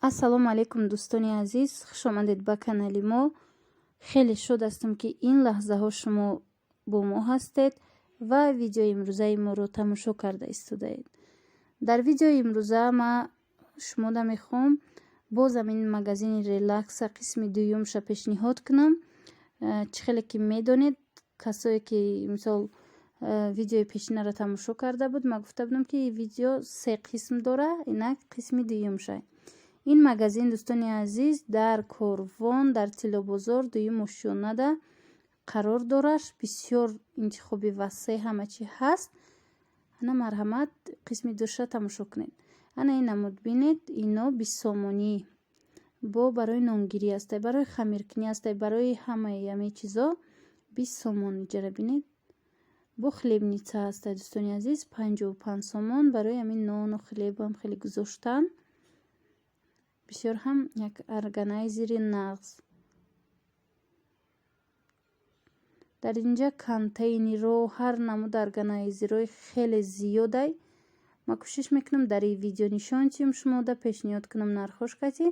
ассалому алайкум дӯстони азиз, хуш омадед ба канали мо. Хеле шуд ҳастам ки ин лаҳзаҳо шумо бо мо ҳастед ва видеои имрӯзаи моро тамошо карда истодаед. Дар видеои имрӯза ман шумода мехоҳам боз ҳамин магазини релакса қисми дуюмша пешниҳод кунам. Чӣ хеле ки медонед, касое ки мисол видеои пешинаро тамошо карда буд, ман гуфта будам ки видео 3 қисм дора, инак қисми дуюмша. ин магазин дӯстони азиз дар Корвон дар Тиллобозор дуюм ошёнада қарор дорад. Бисёр интихоби васеъ ҳама чӣ ҳаст. ана марҳамат қисми душа тамошо кунед. ана ин намуд бинед, ино бисомонӣ бо барои нонгирӣ астай, барои хамиркунӣ астай, барои ҳамаи ҳамаи чизо 20 сомон иҷара бинед. бо хлебница астай дӯстони азиз 55 сомон. барои ҳамин нону хлебам хеле гузоштан. бисёр ҳам як органайзери нағз. дар инҷа контейнерро, ҳар намуд органайзерҳои хеле зиёдай. ман кӯшиш мекунам дар ин видео нишон тиҳам шумода пешниҳод кунам нархош кати.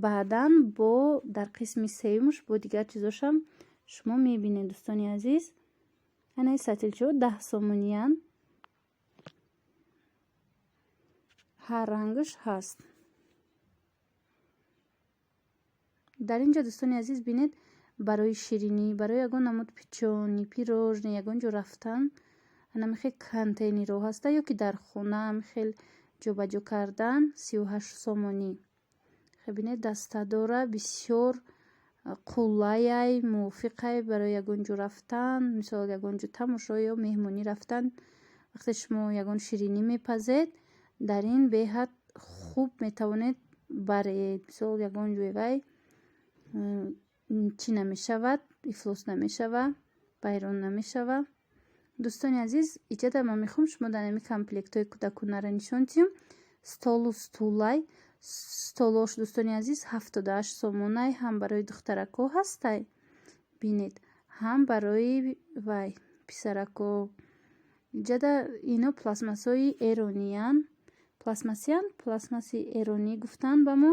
баъдан бо дар қисми сеюмш бо дигар чизошам шумо мебинед дӯстони азиз. ана ин сатилчаҳо 10 сомониянд. ҳар рангаш ҳаст. дар инҷа дӯстони азиз бинед, барои ширинӣ, барои ягон намуд печёни, пирожни, ягон ҷо рафтан ана мехел контейнерҳо ҳаста, ё ки дар хона мехел ҷобаҷо кардан 38 сомонӣ. хеб бинед даста дора, бисёр қуллай, мувофиқай барои ягон ҷо рафтан, мисол ягон ҷо тамошо ё меҳмонӣ рафтан. вақте шумо ягон ширинӣ мепазед, дар ин беҳад хуб метавонед баред. мисол ягон ҷои вай чӣ намешавад, ифлос намешавад, байрон намешавад. дӯстони азиз, иҷада ман мехоҳам шумо дар ҳамин комплектҳои кӯдаконаро нишон диҳам. столу стулай. столош дӯстони азиз 78 сомонай. ҳам барои духтарако ҳастай бинед, ҳам барои вай писарако. иҷада ино пластмассои эрониянд. пластмасси эронӣ гуфтан ба мо.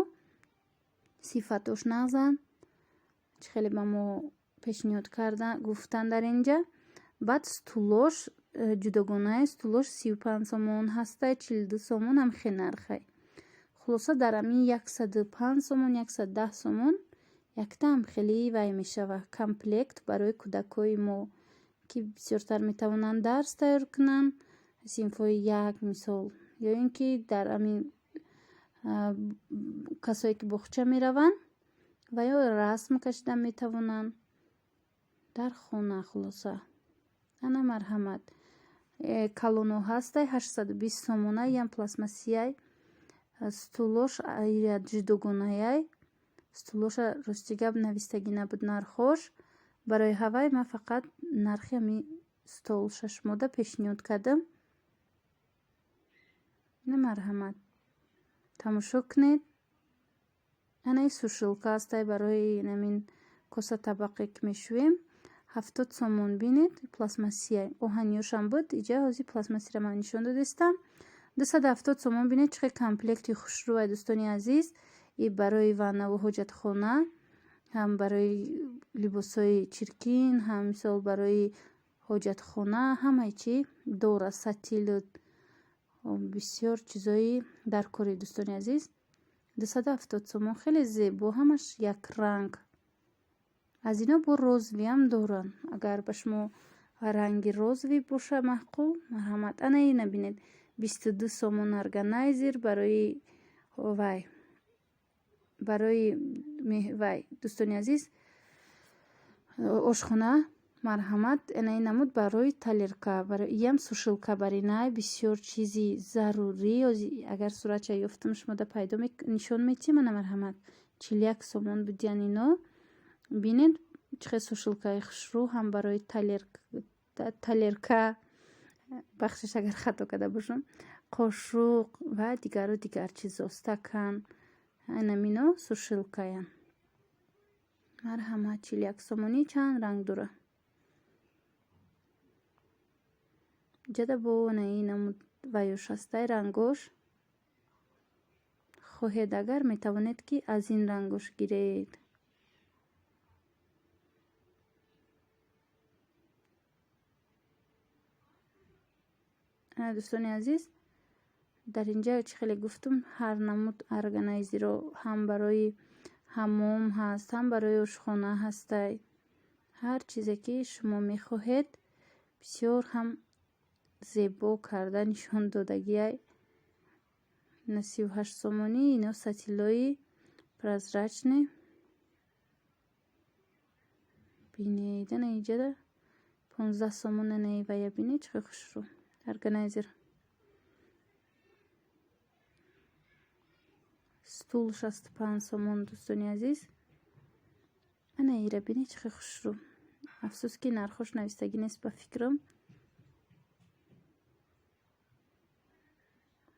сифатош нағзанд. чӣ хеле ба мо пешниҳод кардан гуфтан дар инҷа. баъд стулош ҷудогонаи стулош 35 сомон ҳастай, 42 сомон ҳам хе нархай. хулоса дар ҳамин 105 сомон, 110 сомон яктаам хеле вай мешавад. комплект барои кӯдакои мо ки бисёртар метавонанд дарс тайёр кунанд, синфҳои як мисол, ё ин ки дар ҳамин касое ки боғча мераванд ва ё расм кашидан метавонанд дар хона. хулоса ана марҳамат калоно ҳастай 820 сомонай. ям пластмассияй. стулош ҷудогонаяй. стулоша рости гап навистагӣ набуд нархош. барои ҳавай ман фақат нархи ҳамин стол шашмода пешниҳод кардам. ина марҳамат тамошо кунед. ана ин сушилка астай барои намин коса табақе ки мешӯем 70 сомон бинед. пластмассияй оҳаниёшам буд, иҷа ҳозир пластмассира ман нишон додистам. 270 сомон бинед. чӣ хеле комплекти хушрӯай дӯстони азиз. и барои ваннаву ҳоҷатхона, ҳам барои либосҳои чиркин, ҳам мисол барои ҳоҷатхона ҳамаи чӣ дора. сатилу бисёр чизои даркорӣ дӯстони азиз. 270 сомон хеле зебо, ҳамаш як ранг. аз ино бо розовиам доранд. агар ба шумо ранги розови боша маъқул, марҳамат. ана ина бинед 22 сомон органайзер барои вай вай дӯстони азиз ошхона. марҳамат. ана ин намуд барои талерка, барои ям сушилка баринай бисёр чизи зарурӣ. агар суратша ёфтам шумода пайдо нишон метиҳам. ана марҳамат 41 сомон будиян ино бинед. чӣ хеле сушилкаи хушрӯ ҳам барои талерка, бахшиш агар хато карда бошам, қошуқ ва дигару дигар чизо, стакан. ана мино сушилкаянд. марҳамат 41 сомонӣ. чанд ранг дора. ҷада бо ана ин намуд ваёш ҳастай рангош. хоҳед агар метавонед ки аз ин рангош гиред. дӯстони азиз, дар ин ҷо чӣ хеле гуфтум, ҳар намуд органайзерро ҳам барои ҳаммом ҳаст, ҳам барои ошхона ҳастай. ҳар чизе ки шумо мехоҳед бисёр ҳам зебо карда нишон додагиай. на 38 сомонӣ ино сатилои прозрачне. бинед ана иҷада 15 сомон ана ивая бинед чӣ хушрӯ органайзер. стул 65 сомон дӯстони азиз. ана ира бинед чӣ хушрӯ. афсус ки нархош навистагӣ нест ба фикрам.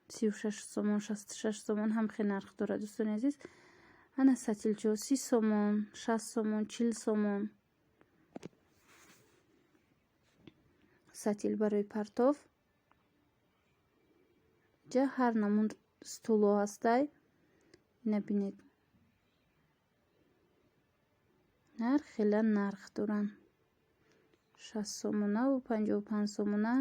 36 сомон 66 сомон ҳам хеле нарх дорад дӯстони азиз. ана сатилчо 30 сомон 60 сомон 40 сомон. сатил барои партов. ҷа ҳар намуд стуло ҳастай. ина бинед. нарх хела нарх доранд. 60 сомонаву 55 сомона.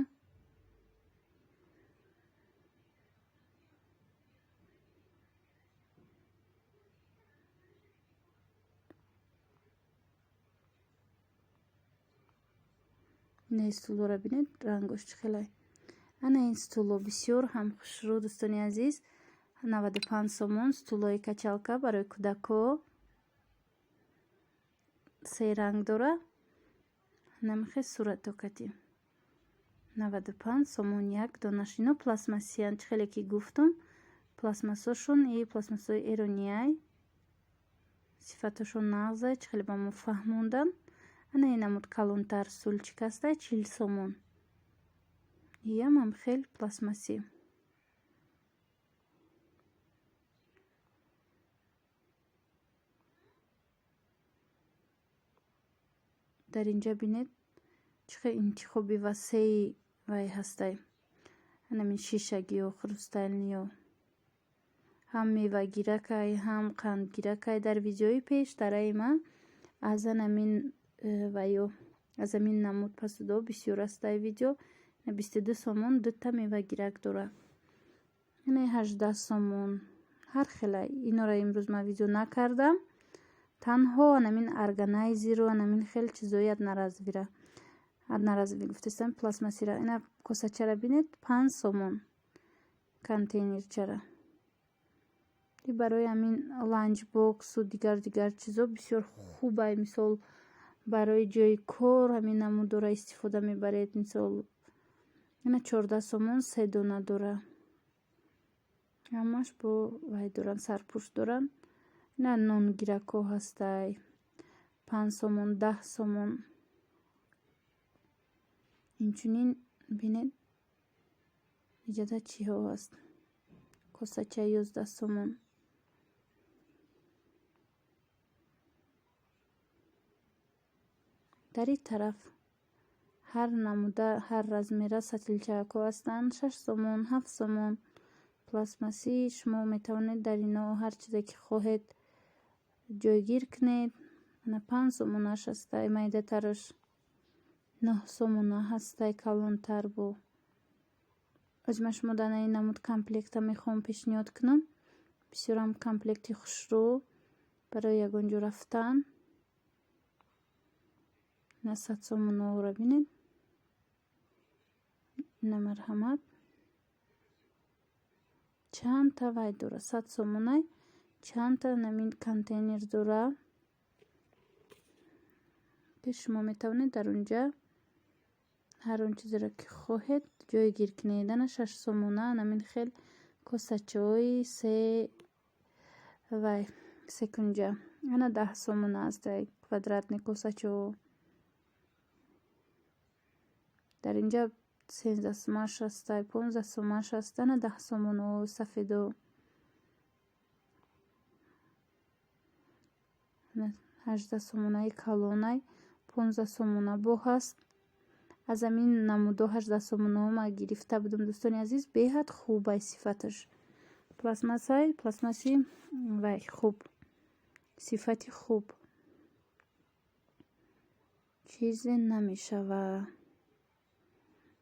ина стулора бинед рангош чӣ хелай. ана ин стуло бисёр ҳам хушрӯ дӯстони азиз. 95 сомон стулои качалка барои кӯдако. се ранг дора. намехе сурат токати. 95 сомон як донаш. ино пластмассиян чӣ хеле ки гуфтум. пластмассошон и пластмассои эронияй. сифатошон нағзай чӣ хеле ба мо фаҳмондан. ана ин намуд калонтар сулчик ҳастай 40 сомон. иям ҳам хел пластмасси. дар инҷа бинед чӣ хеле интихоби васеи вай ҳастай. ана мин шишагиё хрусталниё ҳам мевагиракай ҳам қандгиракай. дар видеои пеш дараи ман аз анамин вайо аз амин намуд пасудо бисёр ҳастай видео. 22 сомон дута мевагирак дора. ина 18 сомон ҳар хелай. инора имрӯз ман видео накардам. танҳо анамин органайзеру анамин хел чизои одноразови гуфтастам пластмассира. ина косачара бинед 5 сомон. контейнерчара. и барои амин ланч боксу дигар чизо бисёр хубай. мисол барои ҷои кор ҳамин намудора истифода мебаред. мисол ина 14 сомон 3 дона дора. ҳамаш бо вай доран сарпӯш доран. ина нонгирако ҳастай 5 сомон 10 сомон. инчунин бинед иҷада чиҳо ҳаст. косача 11 сомон. дар ин тараф ҳар намуда ҳар размера сатилчаҳако ҳастанд. 6 сомон 7 сомон. пластмасси шумо метавонед дар ино ҳар чизе ки хоҳед ҷойгир кунед. ана 5 сомонаш ҳастай майдатараш. 9 сомона ҳастай калонтар бо. оз ман шумо дар ин намуд комплекта мехоҳам пешниҳод кунам. бисёрам комплекти хушрӯ барои ягон ҷо рафтан. ина 100 сомонавора бинед. ина марҳамат. чанд та вай дора 100 сомонай. чанд та намин контейнер дора ки шумо метавонед дар онҷа ҳар он чизеро ки хоҳед ҷойгир кунед. ана 6 сомона намин хел косачаҳои се кунҷа. ана 10 сомона ҳастай квадратни косачаҳо. дар инҷа 13 сомаш ҳастай 15 сомаш ҳаст. ана 10 сомонаҳо сафедо. 18 сомонаи калонай 15 сомона бо ҳаст. аз амин намудо 18 сомонаҳо ма гирифта будам дӯстони азиз. беҳад хубай сифаташ. пластмасси вай хуб, сифати хуб, чизе намешава.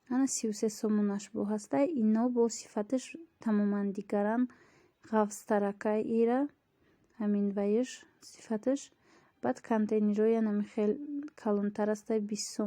ана 33 сомонаш бо ҳастай, ино бо сифаташ тамоман дигаран. ғафстаракай ира ҳамин вайш сифаташ. баъд контейнерои ана хел калонтар астай 20 сом.